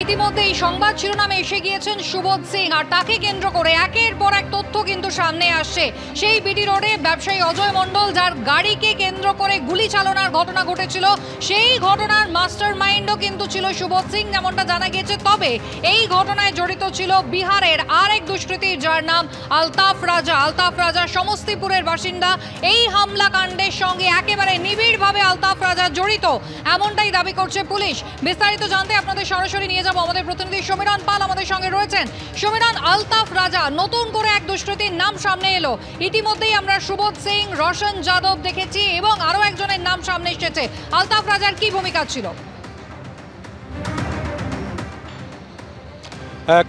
ইতিমধ্যে এই সংবাদ শিরোনামে এসে গিয়েছেন সুবোধ সিং, আর তাকে কেন্দ্র করে একের পর এক তথ্য কিন্তু সামনে আসছে। সেই বিটি রোডে ব্যবসায়ী অজয় মণ্ডল, যার গাড়িকে কেন্দ্র করে গুলি চালনার ঘটনা ঘটেছিল, সেই ঘটনার মাস্টার মাইন্ডও কিন্তু ছিল সুবোধ সিং, যেমনটা জানা গিয়েছে। তবে এই ঘটনায় জড়িত ছিল বিহারের আরেক দুষ্কৃতী, যার নাম আলতাফ রাজা। আলতাফ রাজা সমস্তিপুরের বাসিন্দা। এই হামলা কাণ্ডের সঙ্গে একেবারে নিবিড়ভাবে আলতাফ রাজা জড়িত, এমনটাই দাবি করছে পুলিশ। বিস্তারিত জানতে আপনাদের সরাসরি নিয়ে যাব আমাদের প্রতিনিধি সমীরণ পাল আমাদের সঙ্গে রয়েছেন। সমীরণ, আলতাফ রাজা নতুন করে এক দুষ্কৃতীর নাম সামনে এলো। ইতিমধ্যেই আমরা সুবোধ সিং, রোশন যাদব দেখেছি এবং আরো একজনের নাম সামনে এসেছে। আলতাফ রাজার কি ভূমিকা ছিল?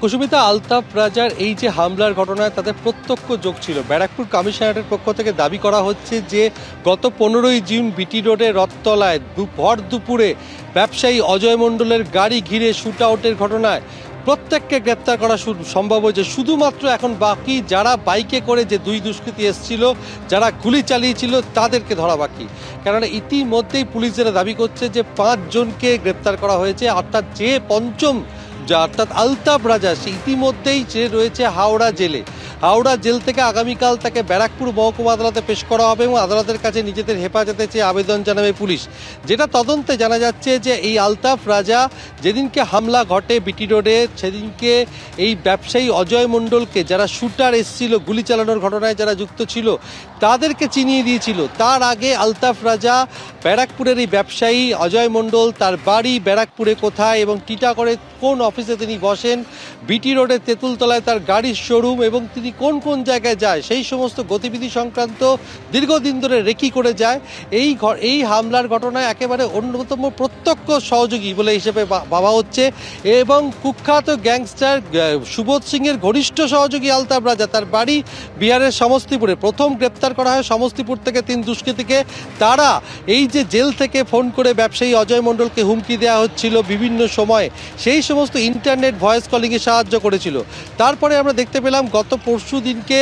কুসুমিতা, আলতাফ রাজার এই যে হামলার ঘটনায় তাদের প্রত্যক্ষ যোগ ছিল। ব্যারাকপুর কমিশনারেটের পক্ষ থেকে দাবি করা হচ্ছে যে গত 15ই জুন বিটি রোডে রথতলায় ভর দুপুরে ব্যবসায়ী অজয় মণ্ডলের গাড়ি ঘিরে শুট আউটের ঘটনায় প্রত্যেককে গ্রেপ্তার করা সম্ভব হয়েছে। শুধুমাত্র এখন বাকি যারা বাইকে করে যে দুই দুষ্কৃতী এসেছিল, যারা গুলি চালিয়েছিল, তাদেরকে ধরা বাকি। কেননা ইতিমধ্যেই পুলিশ যারা দাবি করছে যে 5 জনকে গ্রেপ্তার করা হয়েছে, অর্থাৎ যে পঞ্চম অর্থাৎ আলতাফ রাজা সে ইতিমধ্যেই যে রয়েছে হাওড়া জেলে। হাওড়া জেল থেকে আগামীকাল তাকে ব্যারাকপুর মহকুমা আদালতে পেশ করা হবে এবং আদালতের কাছে নিজেদের হেফাজতে চেয়ে আবেদন জানাবে পুলিশ। যেটা তদন্তে জানা যাচ্ছে যে এই আলতাফ রাজা যেদিনকে হামলা ঘটে বিটি রোডে, সেদিনকে এই ব্যবসায়ী অজয় মণ্ডলকে, যারা শুটার এসেছিল গুলি চালানোর ঘটনায় যারা যুক্ত ছিল, তাদেরকে চিনিয়ে দিয়েছিল। তার আগে আলতাফ রাজা ব্যারাকপুরের এই ব্যবসায়ী অজয় মণ্ডল, তার বাড়ি ব্যারাকপুরে কোথায় এবং টিটাগড়ে কোন অফিসে তিনি বসেন, বিটি রোডে তেঁতুলতলায় তার গাড়ির শোরুম এবং তিনি কোন কোন জায়গায় যায়, সেই সমস্ত গতিবিধি সংক্রান্ত দীর্ঘদিন ধরে রেকি করে যায়। এই হামলার ঘটনায় একেবারে অন্যতম প্রত্যক্ষ সহযোগী বলে হিসেবে ভাবা হচ্ছে এবং কুখ্যাত গ্যাংস্টার সুবোধ সিংয়ের ঘনিষ্ঠ সহযোগী আলতাফ রাজা। তার বাড়ি বিহারের সমস্তিপুরে। প্রথম গ্রেপ্তার করা হয় সমস্তিপুর থেকে 3 দুষ্কৃতীকে। তারা এই যে জেল থেকে ফোন করে ব্যবসায়ী অজয় মণ্ডলকে হুমকি দেওয়া হচ্ছিল বিভিন্ন সময়, সেই সমস্ত ইন্টারনেট ভয়েস কলিংয়ে সাহায্য করেছিল। তারপরে আমরা দেখতে পেলাম গত পরশু দিনকে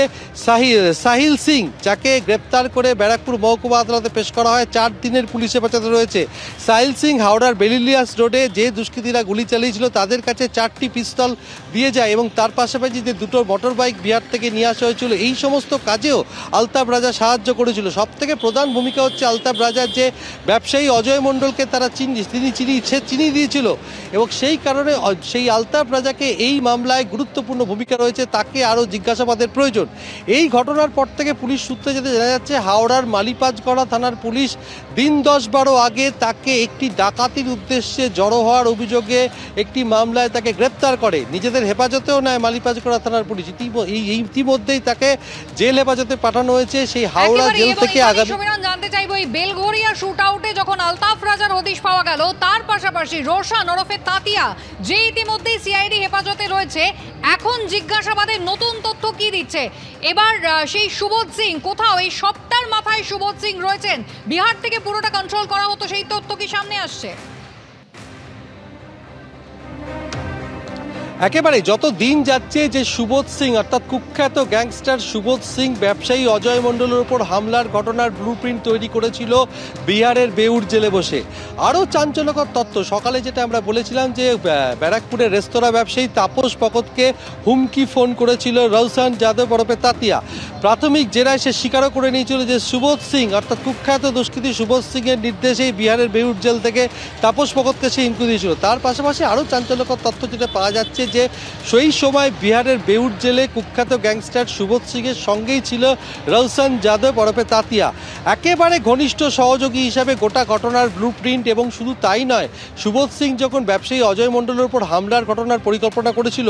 সাহিল সিং, যাকে গ্রেপ্তার করে ব্যারাকপুর মহকুমা আদালতে পেশ করা হয়, 4 দিনের পুলিশ হেফাজতে রয়েছে। সাহিল সিং হাওড়ার বেলিলিয়াস রোডে যে দুষ্কৃতীরা গুলি চালিয়েছিল তাদের কাছে 4টি পিস্তল দিয়ে যায় এবং তার পাশাপাশি যে 2টো মোটর বাইক বিহার থেকে নিয়ে আসা হয়েছিল, এই সমস্ত কাজেও আলতাফ রাজা সাহায্য করেছিল। সবথেকে প্রধান ভূমিকা হচ্ছে আলতাফ রাজার, যে ব্যবসায়ী অজয় মণ্ডলকে তারা চিনিয়ে দিয়েছিল এবং সেই কারণে সেই আলতাফ রাজাকে এই মামলায় গুরুত্বপূর্ণ ভূমিকা রয়েছে, তাকে আরও জিজ্ঞাসাবাদের প্রয়োজন। এই ঘটনার পর থেকে পুলিশ সূত্রে যেতে জানা যাচ্ছে হাওড়ার মালিপাজগড়া থানার পুলিশ দিন 10-12 আগে তাকে একটি ডাকাতির উদ্দেশ্যে জড়ো হওয়ার অভিযোগে একটি মামলায় তাকে গ্রেপ্তার করে, নিজেদের হেফাজতেও নেয় মালিপাজগড়া থানার পুলিশ। ইতিমধ্যেই তাকে জেল হেফাজতে পাঠানো হয়েছে। সেই হাওড়া জেল থেকে আগামী জানতে চাইবো, এই বেলঘরিয়া শুট আউটে যখন আলতাফ রাজার হদিশ পাওয়া গেল, তার পাশাপাশি রোশন ওরফে তাতিয়া, যে ইতিমধ্যেই সিআইডি হেফাজতে রয়েছে, এখন জিজ্ঞাসাবাদের নতুন তথ্য কি দিচ্ছে? এবার সেই সুবোধ সিং কোথাও, এই সবটার মাথায় সুবোধ সিং রয়েছেন, বিহার থেকে পুরোটা কন্ট্রোল করা হতো, সেই তথ্য কি সামনে আসছে? একেবারে যত দিন যাচ্ছে যে সুবোধ সিং অর্থাৎ কুখ্যাত গ্যাংস্টার সুবোধ সিং ব্যবসায়ী অজয় মণ্ডলের উপর হামলার ঘটনার ব্লুপ্রিন্ট তৈরি করেছিল বিহারের বেউর জেলে বসে। আরও চাঞ্চল্যকর তথ্য, সকালে যেটা আমরা বলেছিলাম যে ব্যারাকপুরের রেস্তোরাঁ ব্যবসায়ী তাপস ভকতকে হুমকি ফোন করেছিল রোশন যাদব ওরফে তাতিয়া। প্রাথমিক জেরায় সে স্বীকারও করে নিয়েছিল যে সুবোধ সিং অর্থাৎ কুখ্যাত দুষ্কৃতী সুবোধ সিংয়ের নির্দেশেই বিহারের বেউর জেল থেকে তাপস ভকতকে সে হুমকি দিয়েছিল। তার পাশাপাশি আরও চাঞ্চল্যকর তথ্য যেটা পাওয়া যাচ্ছে যে সেই সময় বিহারের বেউর জেলে কুখ্যাত গ্যাংস্টার সুবোধ সিংয়ের সঙ্গেই ছিল রোশন যাদব ওরফে তাতিয়া, একেবারে ঘনিষ্ঠ সহযোগী হিসাবে গোটা ঘটনার ব্লুপ্রিন্ট। এবং শুধু তাই নয়, সুবোধ সিং যখন ব্যবসায়ী অজয় মণ্ডলের উপর হামলার ঘটনার পরিকল্পনা করেছিল,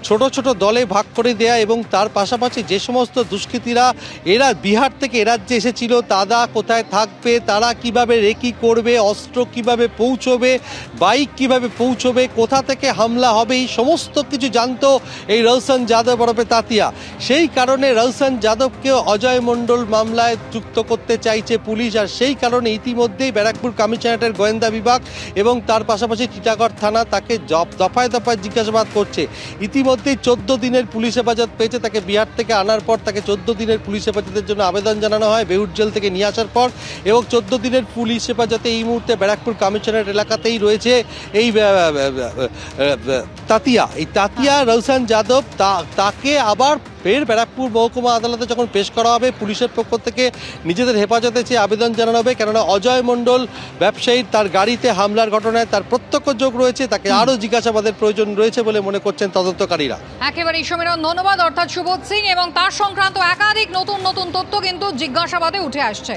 ছোট ছোট দলে ভাগ করে দেয়া এবং তার পাশাপাশি যে সমস্ত দুষ্কৃতীরা এরা বিহার থেকে রাজ্যে এসেছিল, তারা কোথায় থাকবে, তারা কিভাবে রেকি করবে, অস্ত্র কিভাবে পৌঁছবে, বাইক কিভাবে পৌঁছবে, কোথা থেকে হামলা হবে, এই সমস্ত সমস্ত কিছু জানতো এই রওশন যাদব ওরফে তাতিয়া। সেই কারণে রওশন যাদবকে অজয় মণ্ডল মামলায় যুক্ত করতে চাইছে পুলিশ, আর সেই কারণে ইতিমধ্যেই ব্যারাকপুর কমিশনারেটের গোয়েন্দা বিভাগ এবং তার পাশাপাশি টিটাগড় থানা তাকে দফায় দফায় জিজ্ঞাসাবাদ করছে। ইতিমধ্যেই 14 দিনের পুলিশ হেফাজত পেয়েছে, তাকে বিহার থেকে আনার পর তাকে 14 দিনের পুলিশ হেফাজতের জন্য আবেদন জানানো হয় বেউর জেল থেকে নিয়ে আসার পর, এবং 14 দিনের পুলিশ হেফাজতে এই মুহূর্তে ব্যারাকপুর কমিশনারেট এলাকাতেই রয়েছে এই তাতিয়া। এই তাতিয়া রওশন যাদব তাকে আবার ফের ব্যারাকপুর মহকুমা আদালতে যখন পেশ করা হবে, পুলিশের পক্ষ থেকে নিজেদের হেফাজতে চেয়ে আবেদন জানানো হবে, কেননা অজয় মণ্ডল ব্যবসায়ীর তার গাড়িতে হামলার ঘটনায় তার প্রত্যক্ষ যোগ রয়েছে, তাকে আরও জিজ্ঞাসাবাদের প্রয়োজন রয়েছে বলে মনে করছেন তদন্তকারীরা। একেবারে সমীরণ, ধন্যবাদ। অর্থাৎ সুবোধ সিং এবং তার সংক্রান্ত একাধিক নতুন নতুন তথ্য কিন্তু জিজ্ঞাসাবাদে উঠে আসছে।